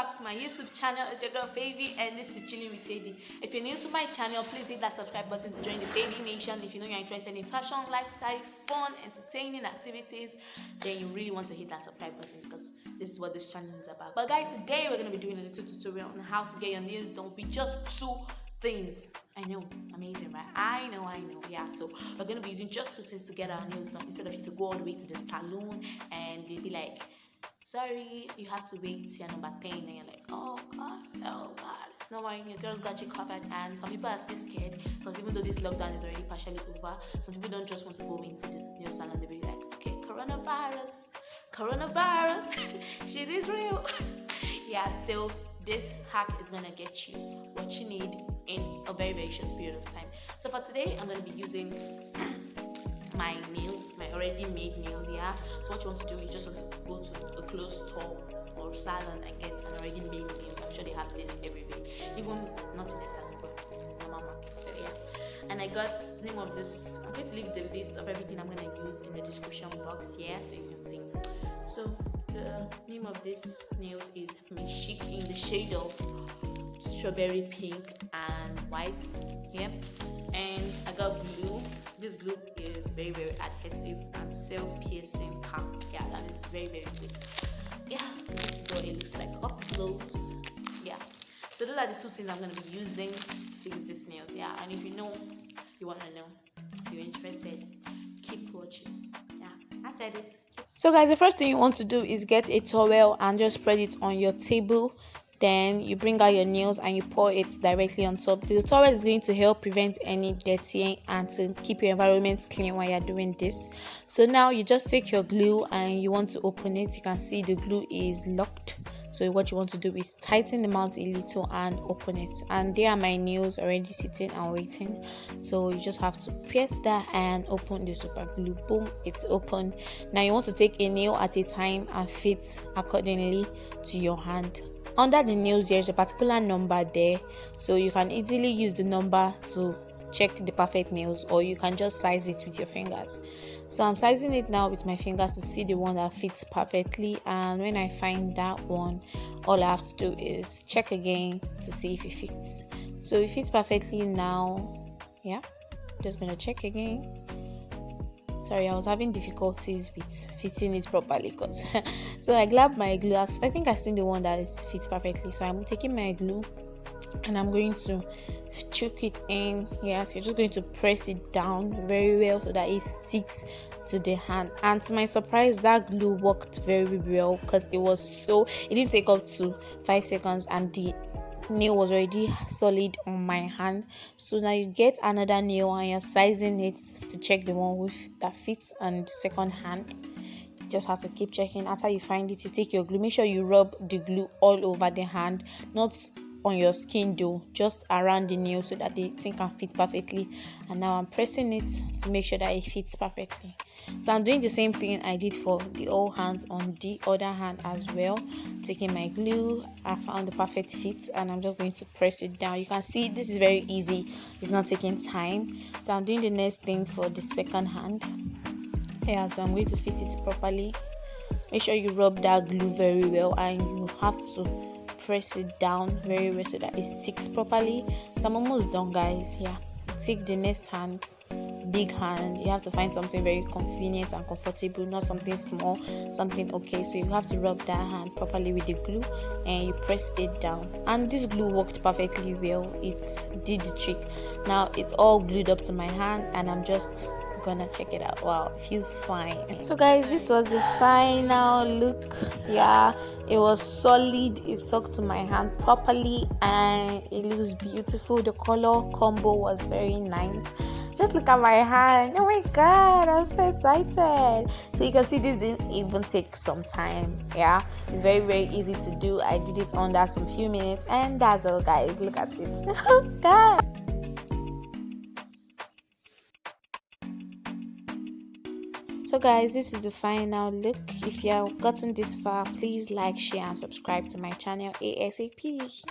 back to my YouTube channel. It's your girl Favee, and this is Chilling with Favee. If you're new to my channel, please hit that subscribe button to join the Favee Nation. If you know you're interested in fashion, lifestyle, fun, entertaining activities, then you really want to hit that subscribe button, because this is what this channel is about. But guys, today we're going to be doing a little tutorial on how to get your nails done with just 2 things. I know, amazing, right? I know. Yeah, so we're going to be using just 2 things to get our nails done, instead of you to go all the way to the salon and they'll be like, sorry, you have to wait till number 10, and you're like, oh god, it's not worrying, your girls got you covered. And some people are still scared, because even though this lockdown is already partially over, some people don't just want to go into the nail salon. They'll be like, okay, coronavirus shit is real. Yeah, so this hack is gonna get you what you need in a very, very short period of time. So for today, I'm gonna be using my nails, my already made nails. Yeah, so what you want to do is just want to go to a closed store or salon and get an already made nails. I'm sure they have this everywhere, even not in the salon but normal market. So yeah, and I got the name of this. I'm going to leave the list of everything I'm going to use in the description box here, so you can see. So the name of this nails is Chic, in the shade of strawberry pink and white. Yeah, and I got glue. This glue is very, very adhesive and self-piercing cap. Yeah, that is very, very good. Yeah, so this is what it looks like up close. Yeah, so those are the 2 things I'm going to be using to fix these nails. Yeah, and if you want to know, if you're interested, keep watching. Yeah, I said it. So guys, the first thing you want to do is get a towel and just spread it on your table. Then you bring out your nails and you pour it directly on top. The towel is going to help prevent any dirty and to keep your environment clean while you're doing this. So now you just take your glue and you want to open it. You can see the glue is locked. So what you want to do is tighten the mount a little and open it. And there are my nails already sitting and waiting. So you just have to press that and open the super glue. Boom, it's open. Now you want to take a nail at a time and fit accordingly to your hand. Under the nails, there's a particular number there, so you can easily use the number to check the perfect nails, or you can just size it with your fingers. So I'm sizing it now with my fingers to see the one that fits perfectly, and when I find that one, all I have to do is check again to see if it fits. So it fits perfectly now. Yeah, just gonna check again. Sorry, I was having difficulties with fitting it properly, because so I grabbed my glue. I think I've seen the one that fits perfectly. So I'm taking my glue and I'm going to choke it in. Yes, you're just going to press it down very well so that it sticks to the hand. And to my surprise, that glue worked very well, because it didn't take up to 5 seconds and the nail was already solid on my hand. So now you get another nail and you're sizing it to check the one that fits on the second hand. You just have to keep checking. After you find it, you take your glue. Make sure you rub the glue all over the hand, not on your skin though, just around the nail, so that the thing can fit perfectly. And now I'm pressing it to make sure that it fits perfectly. So I'm doing the same thing I did for the all hands on the other hand as well. Taking my glue, I found the perfect fit and I'm just going to press it down. You can see this is very easy, it's not taking time. So I'm doing the next thing for the second hand. Yeah, so I'm going to fit it properly. Make sure you rub that glue very well, and you have to press it down very well so that it sticks properly. So I'm almost done, guys. Yeah, take the next hand, big hand. You have to find something very convenient and comfortable, not something small, something okay. So you have to rub that hand properly with the glue and you press it down. And this glue worked perfectly well, it did the trick. Now it's all glued up to my hand and I'm just gonna check it out. Wow, it feels fine. So guys, this was the final look. Yeah, it was solid, it stuck to my hand properly and it looks beautiful. The color combo was very nice. Just look at my hand. Oh my god, I'm so excited. So you can see this didn't even take some time. Yeah, it's very, very easy to do. I did it under some few minutes and that's all, guys. Look at it. Oh god. So guys, this is the final look. If you have gotten this far, please like, share and subscribe to my channel ASAP.